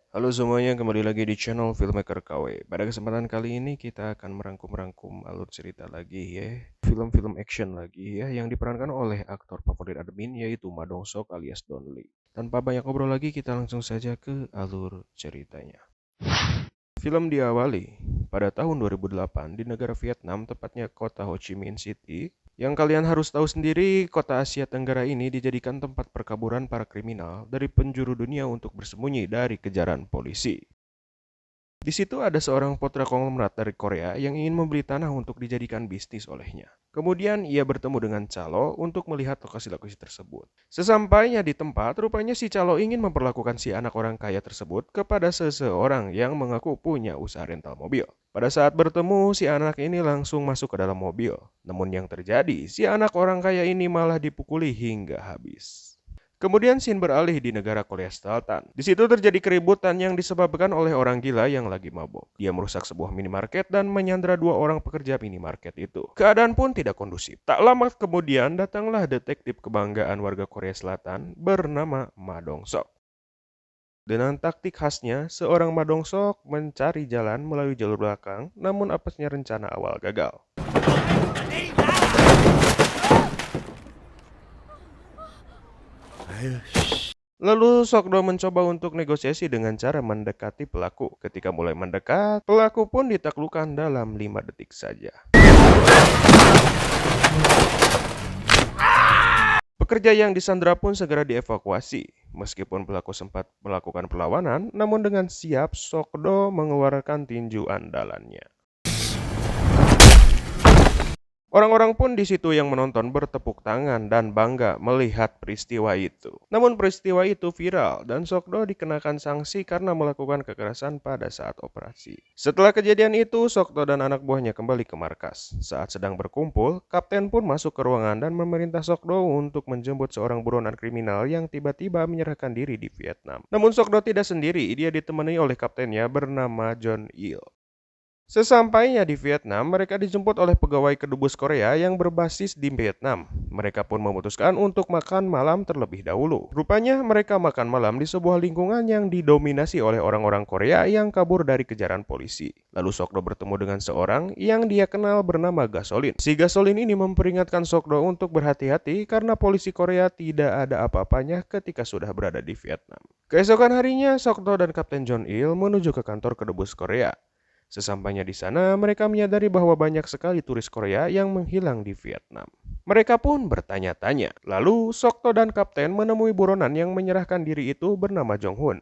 Halo semuanya, kembali lagi di channel Filmmaker KW. Pada kesempatan kali ini kita akan merangkum alur cerita lagi ya. Film-film action lagi ya, yang diperankan oleh aktor favorit admin yaitu Ma Dong-seok alias Don Lee. Tanpa banyak ngobrol lagi, kita langsung saja ke alur ceritanya. Film diawali pada tahun 2008 di negara Vietnam, tepatnya kota Ho Chi Minh City. Yang kalian harus tahu sendiri, kota Asia Tenggara ini dijadikan tempat perkaburan para kriminal dari penjuru dunia untuk bersembunyi dari kejaran polisi. Di situ ada seorang putra konglomerat dari Korea yang ingin membeli tanah untuk dijadikan bisnis olehnya. Kemudian ia bertemu dengan Calo untuk melihat lokasi-lokasi tersebut. Sesampainya di tempat, rupanya si Calo ingin memperlakukan si anak orang kaya tersebut kepada seseorang yang mengaku punya usaha rental mobil. Pada saat bertemu, si anak ini langsung masuk ke dalam mobil. Namun yang terjadi, si anak orang kaya ini malah dipukuli hingga habis. Kemudian scene beralih di negara Korea Selatan. Di situ terjadi keributan yang disebabkan oleh orang gila yang lagi mabuk. Dia merusak sebuah minimarket dan menyandra dua orang pekerja minimarket itu. Keadaan pun tidak kondusif. Tak lama kemudian datanglah detektif kebanggaan warga Korea Selatan bernama Ma Dong-seok. Dengan taktik khasnya, seorang Ma Dong-seok mencari jalan melalui jalur belakang, namun apesnya rencana awal gagal. Lalu Sokdo mencoba untuk negosiasi dengan cara mendekati pelaku. Ketika mulai mendekat, pelaku pun ditaklukkan dalam 5 detik saja. Pekerja yang disandra pun segera dievakuasi. Meskipun pelaku sempat melakukan perlawanan, namun dengan siap Sokdo mengeluarkan tinju andalannya. Orang-orang pun di situ yang menonton bertepuk tangan dan bangga melihat peristiwa itu. Namun peristiwa itu viral dan Sokdo dikenakan sanksi karena melakukan kekerasan pada saat operasi. Setelah kejadian itu, Sokdo dan anak buahnya kembali ke markas. Saat sedang berkumpul, kapten pun masuk ke ruangan dan memerintah Sokdo untuk menjemput seorang buronan kriminal yang tiba-tiba menyerahkan diri di Vietnam. Namun Sokdo tidak sendiri, dia ditemani oleh kaptennya bernama John Il. Sesampainya di Vietnam, mereka dijemput oleh pegawai kedubes Korea yang berbasis di Vietnam. Mereka pun memutuskan untuk makan malam terlebih dahulu. Rupanya mereka makan malam di sebuah lingkungan yang didominasi oleh orang-orang Korea yang kabur dari kejaran polisi. Lalu Sokdo bertemu dengan seorang yang dia kenal bernama Gasolin. Si Gasolin ini memperingatkan Sokdo untuk berhati-hati karena polisi Korea tidak ada apa-apanya ketika sudah berada di Vietnam. Keesokan harinya, Sokdo dan Kapten John Il menuju ke kantor kedubes Korea. Sesampainya di sana, mereka menyadari bahwa banyak sekali turis Korea yang menghilang di Vietnam. Mereka pun bertanya-tanya. Lalu, Sokto dan Kapten menemui buronan yang menyerahkan diri itu bernama Jong Hun.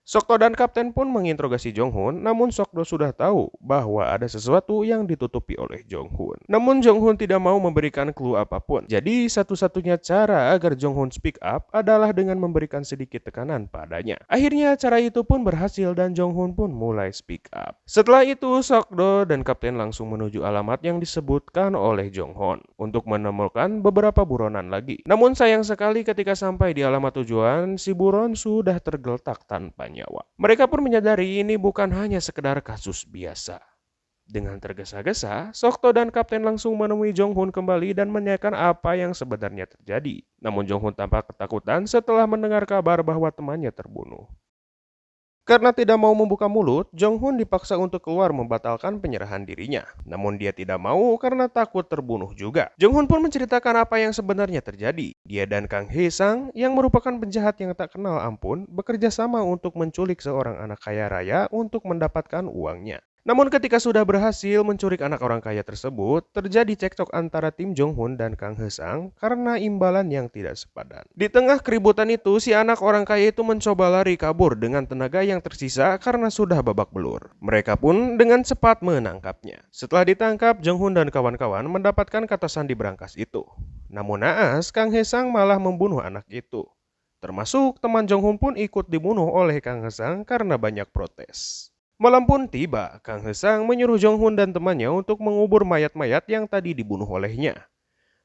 Sokto dan kapten pun menginterogasi Jong Hun, namun Sokdo sudah tahu bahwa ada sesuatu yang ditutupi oleh Jong Hun. Namun Jong Hun tidak mau memberikan clue apapun. Jadi satu-satunya cara agar Jong Hun speak up adalah dengan memberikan sedikit tekanan padanya. Akhirnya cara itu pun berhasil dan Jong Hun pun mulai speak up. Setelah itu Sokdo dan kapten langsung menuju alamat yang disebutkan oleh Jong Hun untuk menemukan beberapa buronan lagi. Namun sayang sekali ketika sampai di alamat tujuan, si buron sudah tergeletak tanpa nyawa. Mereka pun menyadari ini bukan hanya sekedar kasus biasa. Dengan tergesa-gesa, Sokto dan kapten langsung menemui Jong Hun kembali dan menanyakan apa yang sebenarnya terjadi. Namun Jong Hun tampak ketakutan setelah mendengar kabar bahwa temannya terbunuh. Karena tidak mau membuka mulut, Jong Hun dipaksa untuk keluar membatalkan penyerahan dirinya. Namun dia tidak mau karena takut terbunuh juga. Jong Hun pun menceritakan apa yang sebenarnya terjadi. Dia dan Kang Hee Sang yang merupakan penjahat yang tak kenal ampun bekerja sama untuk menculik seorang anak kaya raya untuk mendapatkan uangnya. Namun ketika sudah berhasil menculik anak orang kaya tersebut, terjadi cekcok antara tim Jong Hun dan Kang Hee Sang karena imbalan yang tidak sepadan. Di tengah keributan itu, si anak orang kaya itu mencoba lari kabur dengan tenaga yang tersisa karena sudah babak belur. Mereka pun dengan cepat menangkapnya. Setelah ditangkap, Jong Hun dan kawan-kawan mendapatkan kata sandi berangkas itu. Namun naas, Kang Hee Sang malah membunuh anak itu. Termasuk teman Jong Hun pun ikut dibunuh oleh Kang Hee Sang karena banyak protes. Malam pun tiba, Kang Hee Sang menyuruh Jong Hun dan temannya untuk mengubur mayat-mayat yang tadi dibunuh olehnya.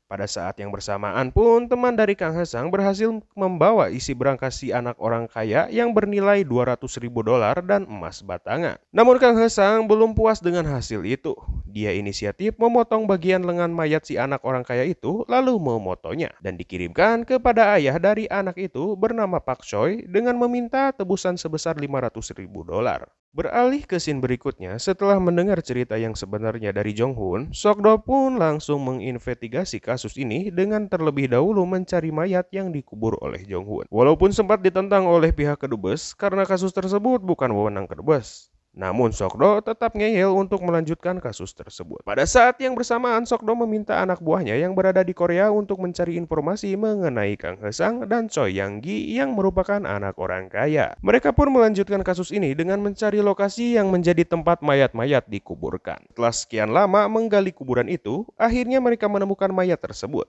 Pada saat yang bersamaan pun, teman dari Kang Hesang berhasil membawa isi berangkas si anak orang kaya yang bernilai 200.000 dolar dan emas batangan. Namun Kang Hesang belum puas dengan hasil itu. Dia inisiatif memotong bagian lengan mayat si anak orang kaya itu, lalu memotonya dan dikirimkan kepada ayah dari anak itu bernama Pak Choi dengan meminta tebusan sebesar 500.000 dolar. Beralih ke scene berikutnya, setelah mendengar cerita yang sebenarnya dari Jong Hoon, Sok-do pun langsung menginvestigasi kasus ini dengan terlebih dahulu mencari mayat yang dikubur oleh Jong Hoon. Walaupun sempat ditentang oleh pihak kedubes karena kasus tersebut bukan wewenang kedubes. Namun Sok-do tetap ngeyel untuk melanjutkan kasus tersebut. Pada saat yang bersamaan, Sok-do meminta anak buahnya yang berada di Korea untuk mencari informasi mengenai Kang Hesang dan Choi Yang-gi yang merupakan anak orang kaya. Mereka pun melanjutkan kasus ini dengan mencari lokasi yang menjadi tempat mayat-mayat dikuburkan. Setelah sekian lama menggali kuburan itu, akhirnya mereka menemukan mayat tersebut.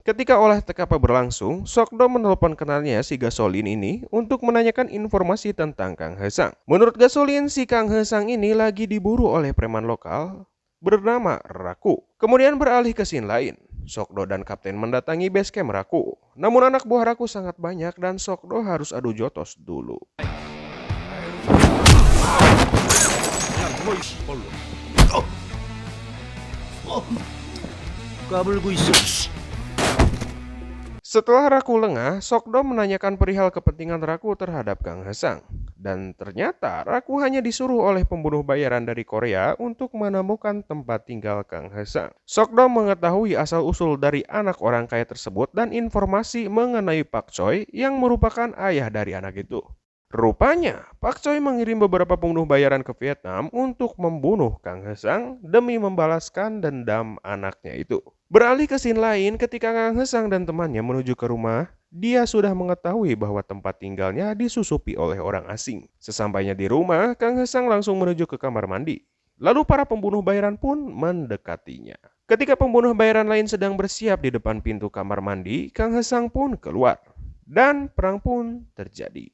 Ketika olah TKP berlangsung, Sok-do menelpon kenalnya si Gasolin ini untuk menanyakan informasi tentang Kang Hesang. Menurut Gasolin, si Kang Hesang ini lagi diburu oleh preman lokal bernama Raku. Kemudian beralih ke scene lain. Sok-do dan Kapten mendatangi base camp Raku. Namun anak buah Raku sangat banyak dan Sok-do harus adu jotos dulu. Setelah Raku lengah, Sok-do menanyakan perihal kepentingan Raku terhadap Kang Hesang. Dan ternyata Raku hanya disuruh oleh pembunuh bayaran dari Korea untuk menemukan tempat tinggal Kang Hesang. Sok-do mengetahui asal-usul dari anak orang kaya tersebut dan informasi mengenai Pak Choi yang merupakan ayah dari anak itu. Rupanya, Pak Choi mengirim beberapa pembunuh bayaran ke Vietnam untuk membunuh Kang Hesang demi membalaskan dendam anaknya itu. Beralih ke scene lain, ketika Kang Hesang dan temannya menuju ke rumah, dia sudah mengetahui bahwa tempat tinggalnya disusupi oleh orang asing. Sesampainya di rumah, Kang Hesang langsung menuju ke kamar mandi. Lalu para pembunuh bayaran pun mendekatinya. Ketika pembunuh bayaran lain sedang bersiap di depan pintu kamar mandi, Kang Hesang pun keluar. Dan perang pun terjadi.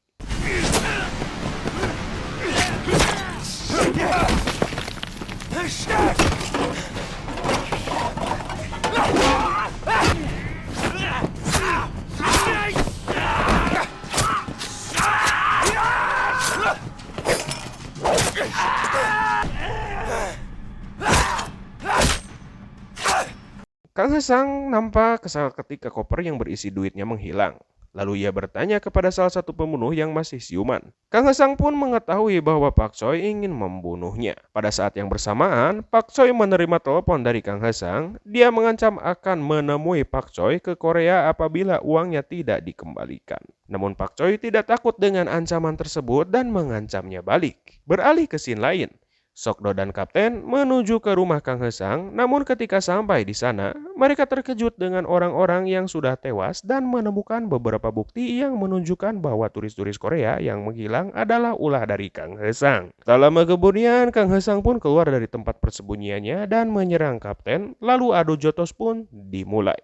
Kang Hesang nampak kesal ketika koper yang berisi duitnya menghilang. Lalu ia bertanya kepada salah satu pembunuh yang masih siuman. Kang Hesang pun mengetahui bahwa Pak Choi ingin membunuhnya. Pada saat yang bersamaan, Pak Choi menerima telepon dari Kang Hesang. Dia mengancam akan menemui Pak Choi ke Korea apabila uangnya tidak dikembalikan. Namun Pak Choi tidak takut dengan ancaman tersebut dan mengancamnya balik. Beralih ke scene lain. Sok-do dan Kapten menuju ke rumah Kang Hesang, namun ketika sampai di sana, mereka terkejut dengan orang-orang yang sudah tewas dan menemukan beberapa bukti yang menunjukkan bahwa turis-turis Korea yang menghilang adalah ulah dari Kang Hesang. Tak lama kemudian, Kang Hesang pun keluar dari tempat persembunyiannya dan menyerang Kapten, lalu adu jotos pun dimulai.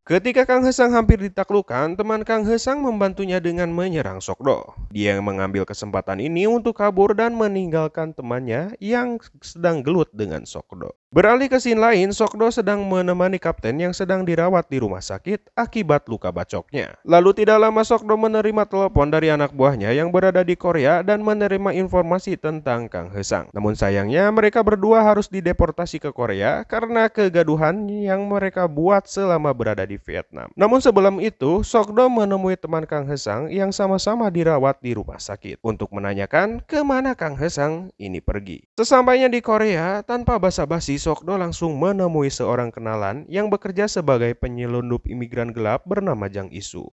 Ketika Kang Hesang hampir ditaklukkan, teman Kang Hesang membantunya dengan menyerang Sok-do. Dia mengambil kesempatan ini untuk kabur dan meninggalkan temannya yang sedang gelut dengan Sok-do. Beralih ke scene lain, Sok-do sedang menemani Kapten yang sedang dirawat di rumah sakit akibat luka bacoknya. Lalu tidak lama Sok-do menerima telepon dari anak buahnya yang berada di Korea dan menerima informasi tentang Kang Hesang. Namun sayangnya mereka berdua harus dideportasi ke Korea karena kegaduhan yang mereka buat selama berada di Vietnam. Namun sebelum itu, Sok-do menemui teman Kang Hesang yang sama-sama dirawat di rumah sakit untuk menanyakan kemana Kang Hesang ini pergi. Sesampainya di Korea, tanpa basa-basi Sok-do langsung menemui seorang kenalan yang bekerja sebagai penyelundup imigran gelap bernama Jang Isu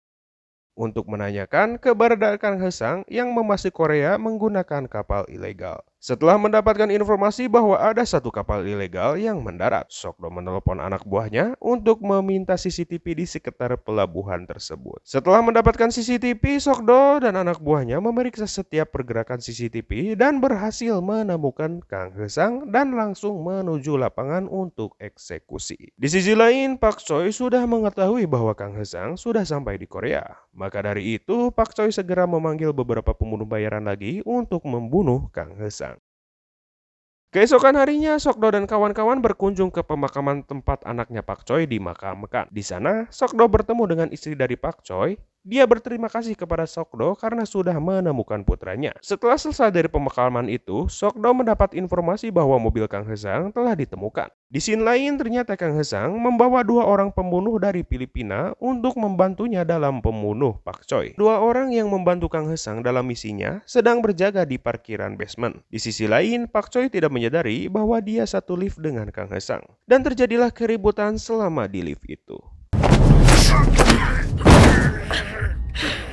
untuk menanyakan keberadaan Kang Hesang yang memasuki Korea menggunakan kapal ilegal. Setelah mendapatkan informasi bahwa ada satu kapal ilegal yang mendarat, Sokdo menelepon anak buahnya untuk meminta CCTV di sekitar pelabuhan tersebut. Setelah mendapatkan CCTV, Sokdo dan anak buahnya memeriksa setiap pergerakan CCTV dan berhasil menemukan Kang Hesang dan langsung menuju lapangan untuk eksekusi. Di sisi lain, Pak Choi sudah mengetahui bahwa Kang Hesang sudah sampai di Korea. Maka dari itu, Pak Choi segera memanggil beberapa pembunuh bayaran lagi untuk membunuh Kang Hesang. Keesokan harinya, Sokdo dan kawan-kawan berkunjung ke pemakaman tempat anaknya Pak Choi dimakamkan. Di sana, Sokdo bertemu dengan istri dari Pak Choi. Dia berterima kasih kepada Sokdo karena sudah menemukan putranya. Setelah selesai dari pemakaman itu, Sokdo mendapat informasi bahwa mobil Kang Hesang telah ditemukan. Di scene lain, ternyata Kang Hesang membawa 2 orang pembunuh dari Filipina untuk membantunya dalam membunuh Pak Choi. 2 orang yang membantu Kang Hesang dalam misinya sedang berjaga di parkiran basement. Di sisi lain, Pak Choi tidak menyadari bahwa dia satu lift dengan Kang Hesang. Dan terjadilah keributan selama di lift itu.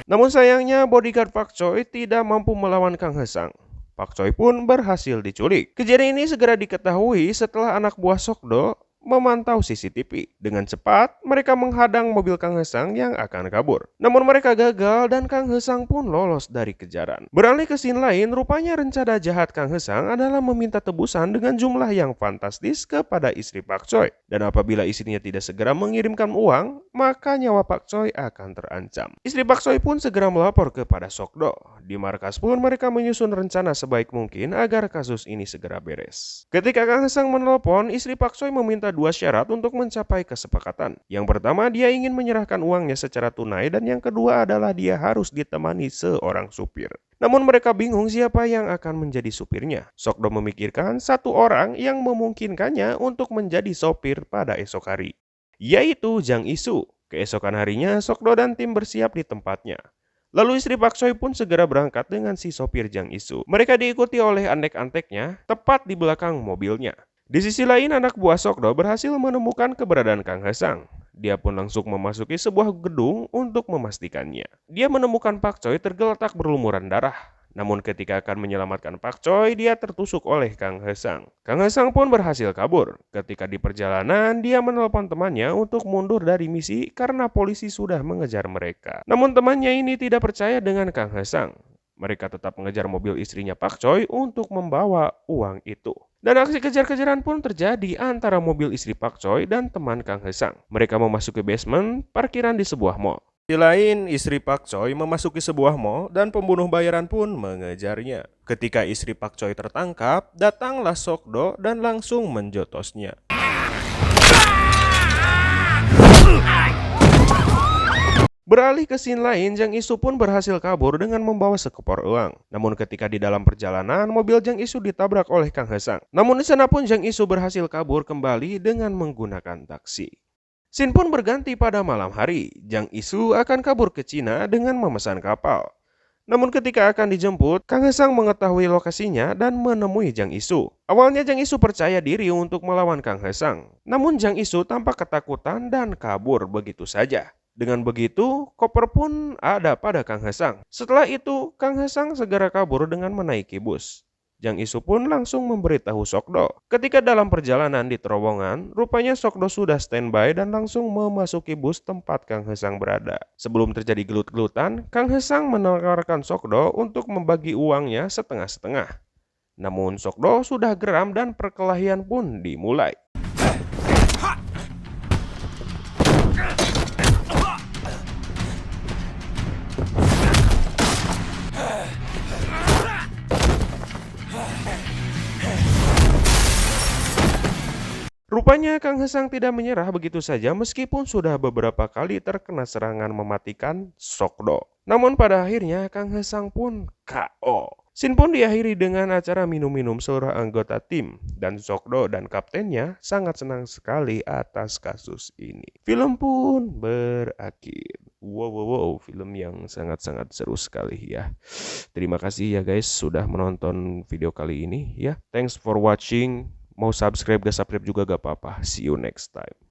Namun sayangnya bodyguard Pak Choi tidak mampu melawan Kang Hesang. Pak Choi pun berhasil diculik. Kejadian ini segera diketahui setelah anak buah Sokdo memantau CCTV. Dengan cepat, mereka menghadang mobil Kang Hesang yang akan kabur. Namun mereka gagal dan Kang Hesang pun lolos dari kejaran. Beralih ke scene lain, rupanya rencana jahat Kang Hesang adalah meminta tebusan dengan jumlah yang fantastis kepada istri Pak Choi. Dan apabila istrinya tidak segera mengirimkan uang, maka nyawa Pak Choi akan terancam. Istri Pak Choi pun segera melapor kepada Sokdo. Di markas pun mereka menyusun rencana sebaik mungkin agar kasus ini segera beres. Ketika Kang Hesang menelpon, istri Pak Choi meminta 2 syarat untuk mencapai kesepakatan. Yang pertama, dia ingin menyerahkan uangnya secara tunai dan yang kedua adalah dia harus ditemani seorang supir. Namun mereka bingung siapa yang akan menjadi supirnya. Sokdo memikirkan satu orang yang memungkinkannya untuk menjadi sopir pada esok hari, yaitu Jang Isu. Keesokan harinya, Sokdo dan tim bersiap di tempatnya. Lalu istri Pak Choi pun segera berangkat dengan si sopir Jang Isu. Mereka diikuti oleh antek-anteknya tepat di belakang mobilnya. Di sisi lain, anak buah Sokdo berhasil menemukan keberadaan Kang Hesang. Dia pun langsung memasuki sebuah gedung untuk memastikannya. Dia menemukan Pak Choi tergeletak berlumuran darah. Namun ketika akan menyelamatkan Pak Choi, dia tertusuk oleh Kang Hesang. Kang Hesang pun berhasil kabur. Ketika di perjalanan, dia menelpon temannya untuk mundur dari misi karena polisi sudah mengejar mereka. Namun temannya ini tidak percaya dengan Kang Hesang. Mereka tetap mengejar mobil istrinya Pak Choi untuk membawa uang itu. Dan aksi kejar-kejaran pun terjadi antara mobil istri Pak Choi dan teman Kang Hesang. Mereka memasuki basement parkiran di sebuah mall. Di lain, istri Pak Choi memasuki sebuah mall dan pembunuh bayaran pun mengejarnya. Ketika istri Pak Choi tertangkap, datanglah Sokdo dan langsung menjotosnya. Beralih ke scene lain, Jang Isu pun berhasil kabur dengan membawa sekepor uang. Namun ketika di dalam perjalanan, mobil Jang Isu ditabrak oleh Kang Hesang. Namun di sana pun Jang Isu berhasil kabur kembali dengan menggunakan taksi. Scene pun berganti pada malam hari. Jang Isu akan kabur ke Cina dengan memesan kapal. Namun ketika akan dijemput, Kang Hesang mengetahui lokasinya dan menemui Jang Isu. Awalnya Jang Isu percaya diri untuk melawan Kang Hesang. Namun Jang Isu tampak ketakutan dan kabur begitu saja. Dengan begitu, koper pun ada pada Kang Hesang. Setelah itu, Kang Hesang segera kabur dengan menaiki bus. Jang Isu pun langsung memberitahu Sokdo. Ketika dalam perjalanan di terowongan, rupanya Sokdo sudah standby dan langsung memasuki bus tempat Kang Hesang berada. Sebelum terjadi gelut-gelutan, Kang Hesang menawarkan Sokdo untuk membagi uangnya setengah-setengah. Namun Sokdo sudah geram dan perkelahian pun dimulai. Rupanya Kang Hesang tidak menyerah begitu saja meskipun sudah beberapa kali terkena serangan mematikan Sokdo. Namun pada akhirnya Kang Hesang pun KO. Scene pun diakhiri dengan acara minum-minum seluruh anggota tim dan Sokdo dan kaptennya sangat senang sekali atas kasus ini. Film pun berakhir. Wow, film yang sangat-sangat seru sekali ya. Terima kasih ya guys sudah menonton video kali ini ya. Thanks for watching. Mau subscribe gak subscribe juga gak apa-apa. See you next time.